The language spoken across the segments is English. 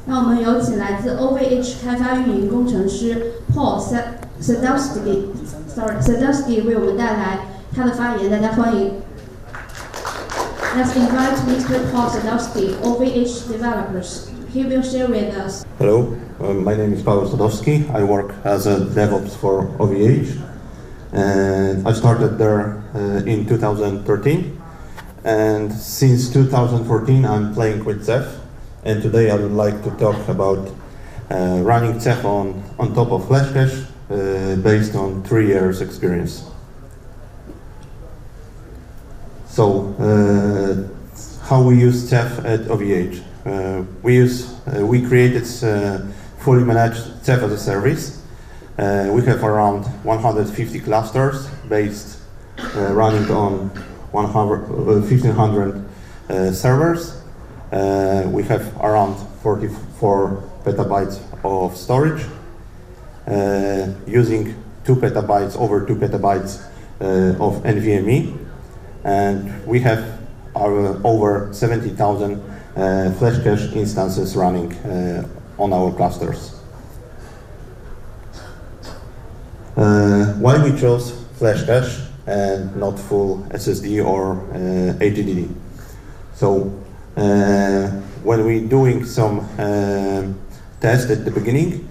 让我们有请来自 OVH 开发运营工程师 Paweł Sadowski 为我们带来他的发言，大家欢迎。Let's invite Mr. Paweł Sadowski, OVH developers. He will share with us. Hello, my name is Paweł Sadowski. I work as a DevOps for OVH. And I started there in 2013. And since 2014, I'm playing with Ceph. And today I would like to talk about running Ceph on top of Flashcache based on 3 years experience. So, how we use Ceph at OVH? We created fully managed Ceph as a service. We have around 150 clusters based running on 1,500 servers. We have around 44 petabytes of storage, using over 2 petabytes of NVMe, and we have over 70,000 Flashcache instances running on our clusters. Why we chose Flashcache and not full SSD or HDD? So when we doing some test at the beginning,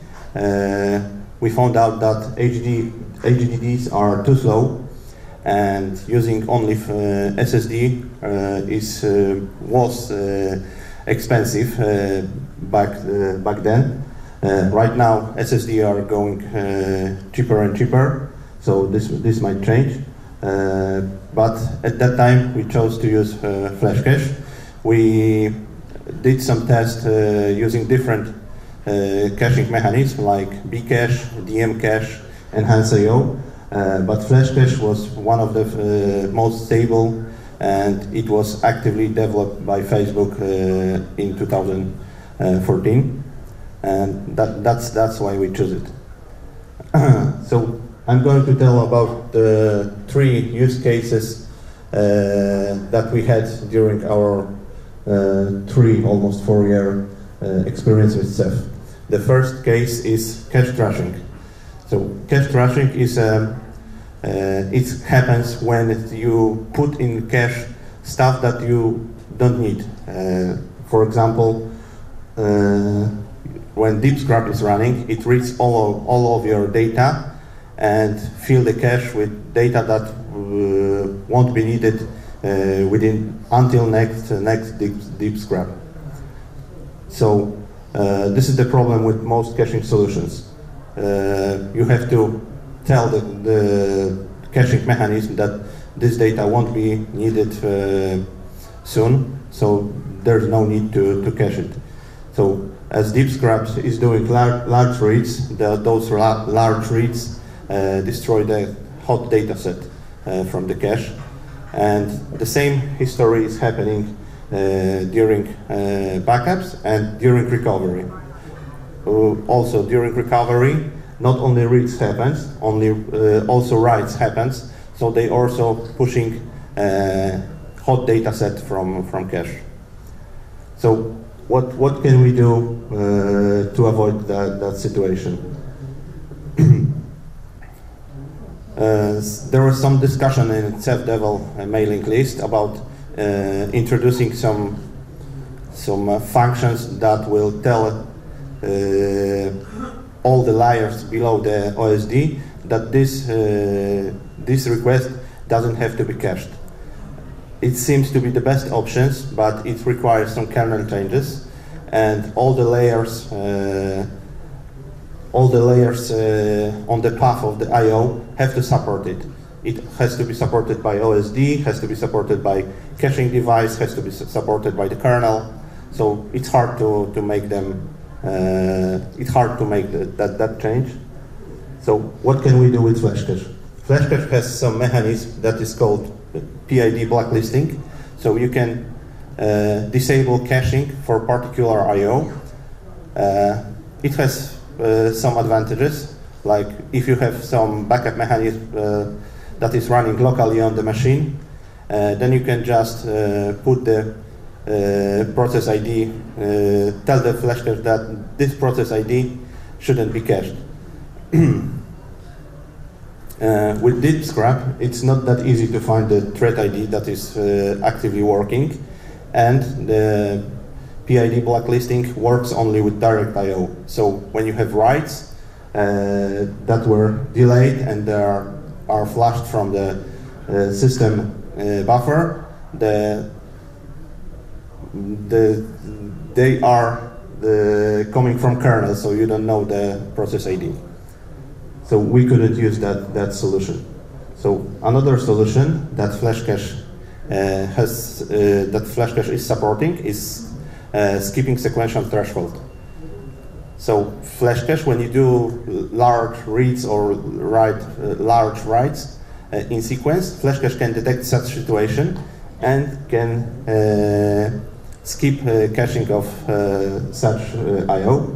we found out that HDDs are too slow, and using only SSD was expensive back then. Right now, SSD are going cheaper and cheaper, so this might change. But at that time, we chose to use Flashcache. We did some tests using different caching mechanisms like Bcache, DM cache, Enhance IO. But Flashcache was one of the most stable, and it was actively developed by Facebook in 2014, and that's why we chose it. So I'm going to tell about the 3 use cases that we had during our almost 4-year experience with Ceph. The first case is cache trashing. So cache trashing is it happens when you put in cache stuff that you don't need. For example, when deep scrap is running, it reads all of your data and fill the cache with data that won't be needed until next deep scrap. So this is the problem with most caching solutions. You have to tell the caching mechanism that this data won't be needed soon, so there's no need to cache it. So as deep scrap is doing large reads, those large reads destroy the hot data set from the cache. And the same history is happening during backups and during recovery. Also during recovery, not only reads happens, also writes happens. So they also pushing hot data set from cache. So what can we do to avoid that situation? There was some discussion in Ceph Devel mailing list about introducing some functions that will tell all the layers below the OSD that this request doesn't have to be cached. It seems to be the best options, but it requires some kernel changes, and all the layers on the path of the I/O have to support it. It has to be supported by OSD, has to be supported by caching device, has to be supported by the kernel. So it's hard to make them. It's hard to make that change. So what can we do with Flashcache? Flashcache has some mechanism that is called PID blacklisting. So you can disable caching for particular I/O. It has some advantages, like if you have some backup mechanism that is running locally on the machine, then you can just put the process ID, tell the Flashcache that this process ID shouldn't be cached. With deep scrap, it's not that easy to find the thread ID that is actively working, and the PID blacklisting works only with direct I/O. So when you have writes that were delayed and they are flushed from the system buffer, they are coming from kernel, so you don't know the process ID. So we couldn't use that solution. So another solution that Flashcache Flashcache is supporting is skipping sequential threshold. So Flashcache, when you do large reads or large writes in sequence, Flashcache can detect such situation and can skip caching of such I/O.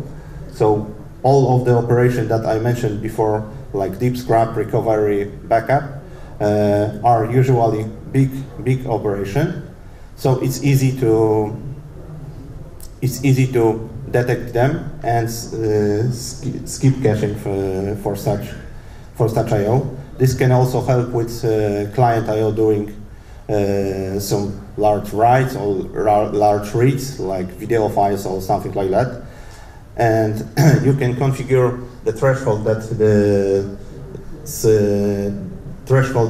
So all of the operation that I mentioned before, like deep scrap, recovery, backup, are usually big operation. So it's easy to detect them and skip caching for such I/O. This can also help with client I/O doing some large writes or large reads, like video files or something like that. And you can configure the threshold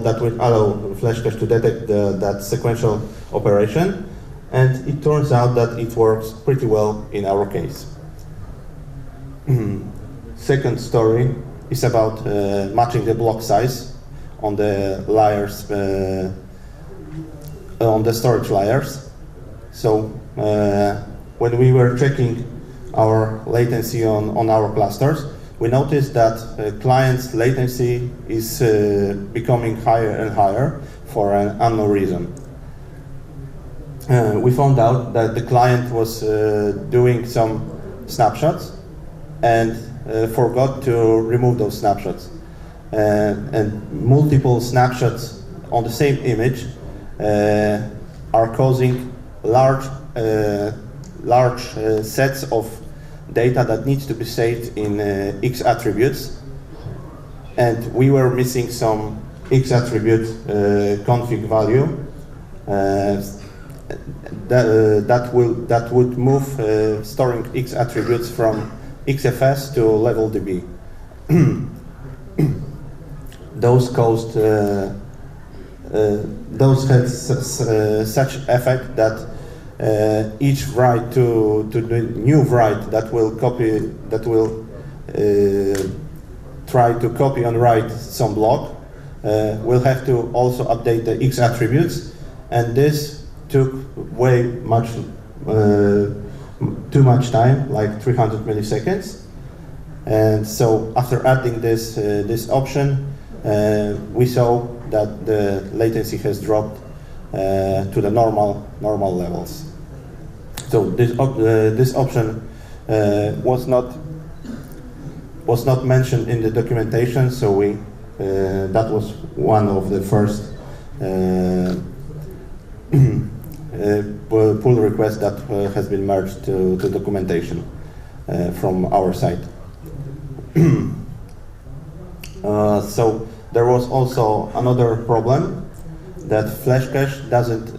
that will allow Flashcache to detect that sequential operation. And it turns out that it works pretty well in our case. Second story is about matching the block size on the layers, on the storage layers. So when we were checking our latency on our clusters, we noticed that client's latency is becoming higher and higher for an unknown reason. We found out that the client was doing some snapshots and forgot to remove those snapshots. And multiple snapshots on the same image are causing large sets of data that needs to be saved in X attributes. And we were missing some X attribute config value that would move storing X attributes from XFS to level DB. Those had such effect that each write to the new write that will try to copy and write some block will have to also update the X attributes, and this took too much time, like 300 milliseconds. And so after adding this option, we saw that the latency has dropped to the normal levels. So this option was not mentioned in the documentation. So that was one of the first pull requests that has been merged to documentation from our side. So there was also another problem, that Flashcache doesn't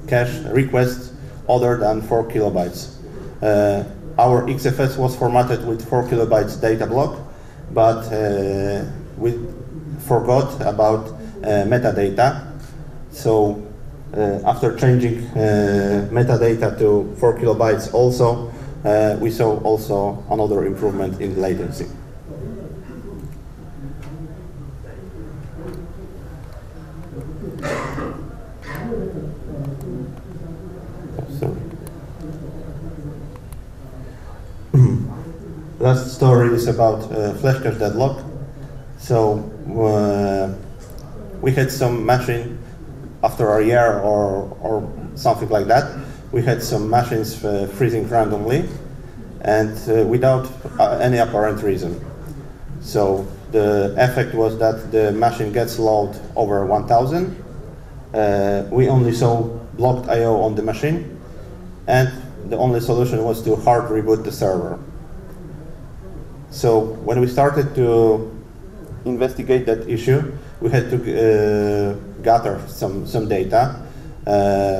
cache requests other than 4 kilobytes. Our XFS was formatted with 4 kilobytes data block, but we forgot about metadata. So after changing metadata to 4 kilobytes also, we saw also another improvement in latency. Last story is about Flashcache deadlock. So we had some machine after a year or something like that. We had some machines freezing randomly and without any apparent reason. So the effect was that the machine gets load over 1000. We only saw blocked I/O on the machine, and the only solution was to hard reboot the server. So when we started to investigate that issue, we had to gather some data.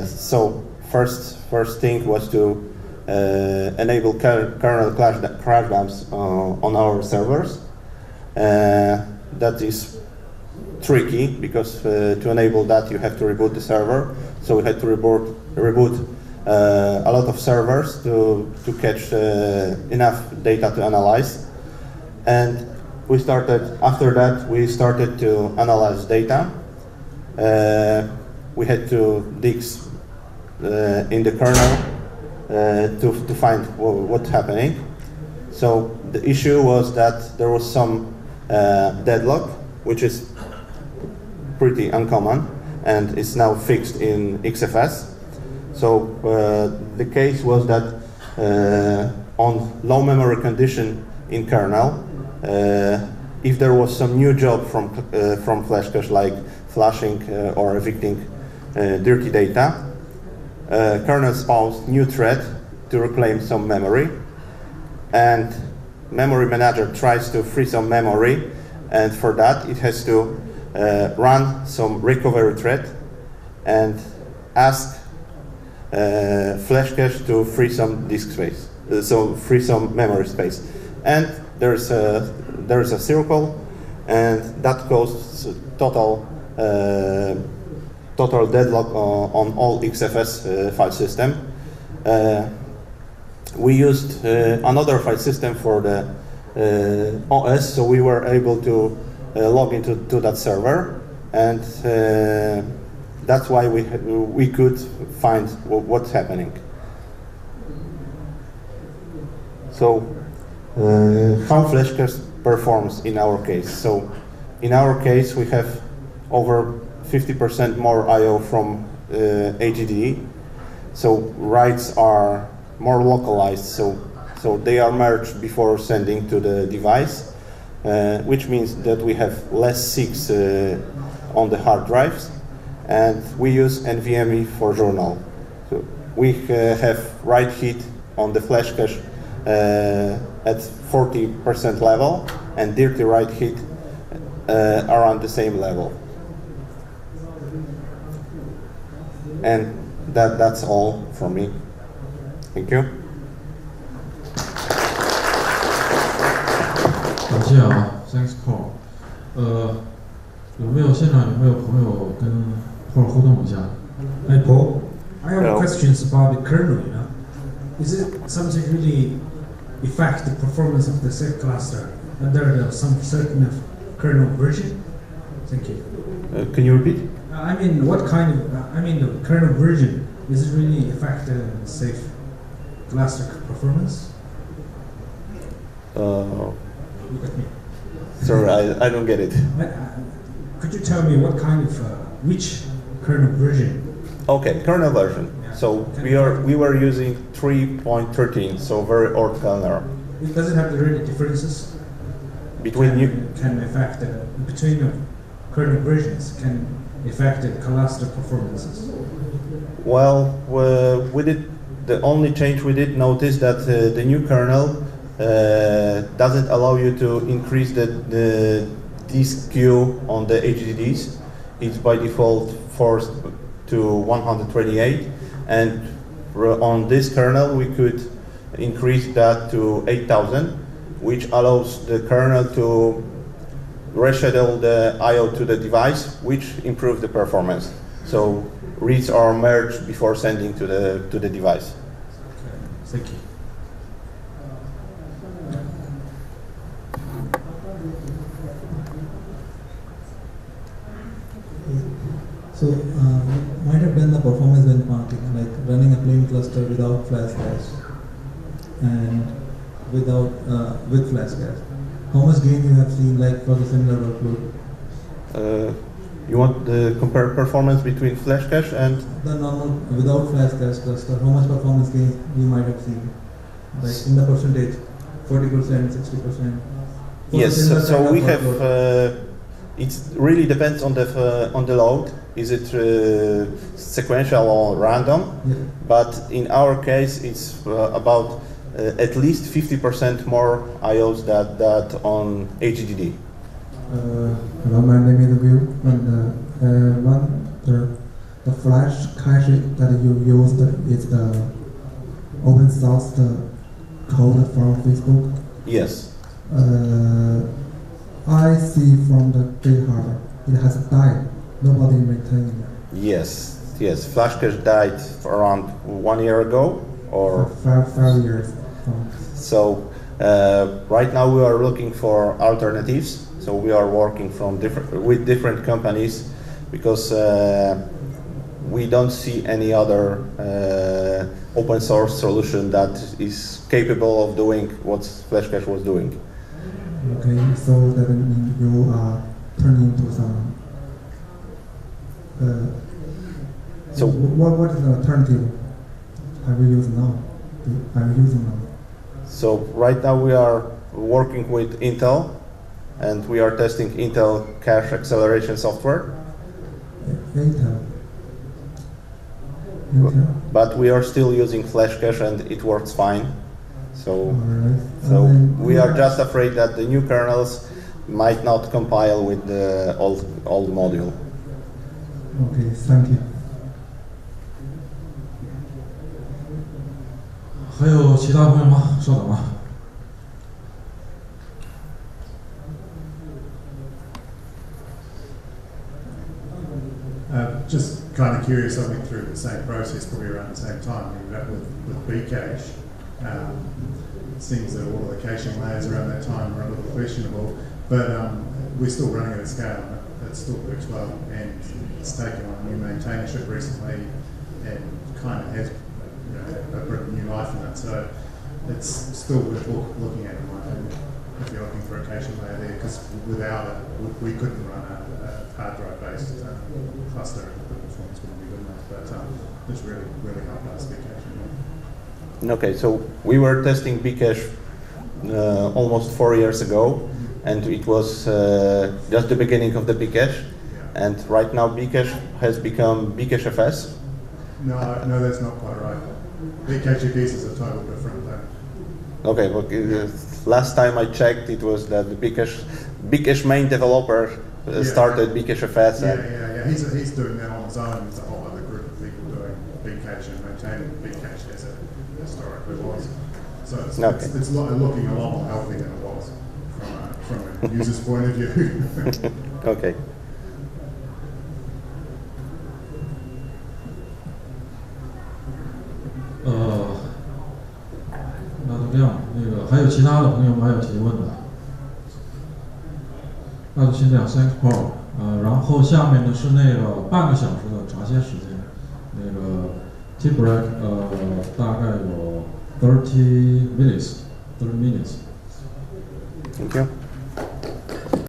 So first thing was to enable kernel crash dumps on our servers. That is tricky because to enable that you have to reboot the server. So we had to reboot a lot of servers to catch enough data to analyze. And after that we started to analyze data. We had to dig in the kernel to find what's happening. So the issue was that there was some deadlock, which is pretty uncommon, and it's now fixed in XFS. So the case was that on low memory condition in kernel, if there was some new job from Flashcache, like flashing or evicting dirty data, kernel spawns new thread to reclaim some memory, and memory manager tries to free some memory, and for that it has to run some recovery thread and ask Flashcache to free some disk space, so free some memory space. And there's a circle, and that causes total deadlock on all XFS file system. We used another file system for the OS, so we were able to log into that server, and that's why we could find what's happening. So how Flashcache performs in our case. So in our case we have over 50% more I/O from HDD. So writes are more localized, so they are merged before sending to the device, which means that we have less seeks on the hard drives, and we use NVMe for journal. So we have write heat on the Flashcache at 40% level, and dirty write heat around the same level. And that's all from me. Thank you. 感谢啊 ，Thanks Paul。现场有没有朋友跟 Paul 互动一下 Hi Paul, I have Hello. questions about the kernel. Is it something really affect the performance of the Ceph cluster under some certain kernel version? Thank you. Can you repeat? I mean, what kind of? The kernel version, is it really affect the Ceph cluster performance? Look at me. Sorry, I don't get it. Could you tell me what kind of which kernel version? Okay, kernel version. Yeah. So we were using 3.13, so very old kernel. Does it have really differences Between you, can affect between the kernel versions can affect the cluster performances? well, we did the only change we did notice that the new kernel doesn't allow you to increase the disk queue on the HDDs. It's by default forced to 128, and on this kernel we could increase that to 8,000, which allows the kernel to reschedule the I/O to the device, which improves the performance. So reads are merged before sending to the device. Thank you. So might have done the performance benchmarking, like running a plain cluster without Flashcache and without with Flashcache. How much gain you have seen, like for the similar workload? You want the compare performance between Flashcache and The normal without Flashcache cluster, how much performance gain you might have seen, like in the percentage, 40%, 60%? yes. So we have. It really depends on the load. is it sequential or random? Yeah. But in our case, it's about at least 50% more IOs that on HDD. Hello, my name is Will, and the flash cache that you used is the open source code from Facebook. Yes. I see from the GitHub it has died. Nobody maintaining it. Yes. Flashcache died around 1 year ago, or For 5 years. so. Right now we are looking for alternatives. So we are working with different companies because we don't see any other open source solution that is capable of doing what Flashcache was doing. Okay, so that means you are turning to some. So what is the alternative? Are we using now? So right now we are working with Intel, and we are testing Intel cache acceleration software. Intel. But we are still using Flashcache, and it works fine. So, Alright. so we are just afraid that the new kernels might not compile with the old module. Okay, thank you. 还有其他朋友吗？稍等啊。Just kind of curious, I went through the same process probably around the same time. We ended up with Bcache. It seems that all of the caching layers around that time were a little questionable, but we're still running at a scale. It still works well, and it's taken on new maintainership recently, and kind of has a bit of new life in it. So it's still worth looking at, in my opinion, if you're looking for a caching layer there, because without it, we couldn't run a hard drive-based cluster. The performance wouldn't be good enough, but it's really helped us get caching. Okay, so we were testing Bcache almost 4 years ago, and it was just the beginning of the Bcache. Yeah. And right now Bcache has become Bcache FS. No, that's not quite right. Bcache is a total different thing. Okay, but last time I checked, it was that the Bcache main developer started Bcache FS. Yeah. He's doing that on his own. There's a whole other group of people doing Bcache and maintaining Bcache as it historically was. So it's looking a lot more healthy than it was from a user's point of view. Okay.那就这样，还有其他的朋友们还有提问的，那就先这样 ，Thanks Paul。然后下面呢是那个半个小时的茶歇时间，那个 tea break，大概有30 minutes。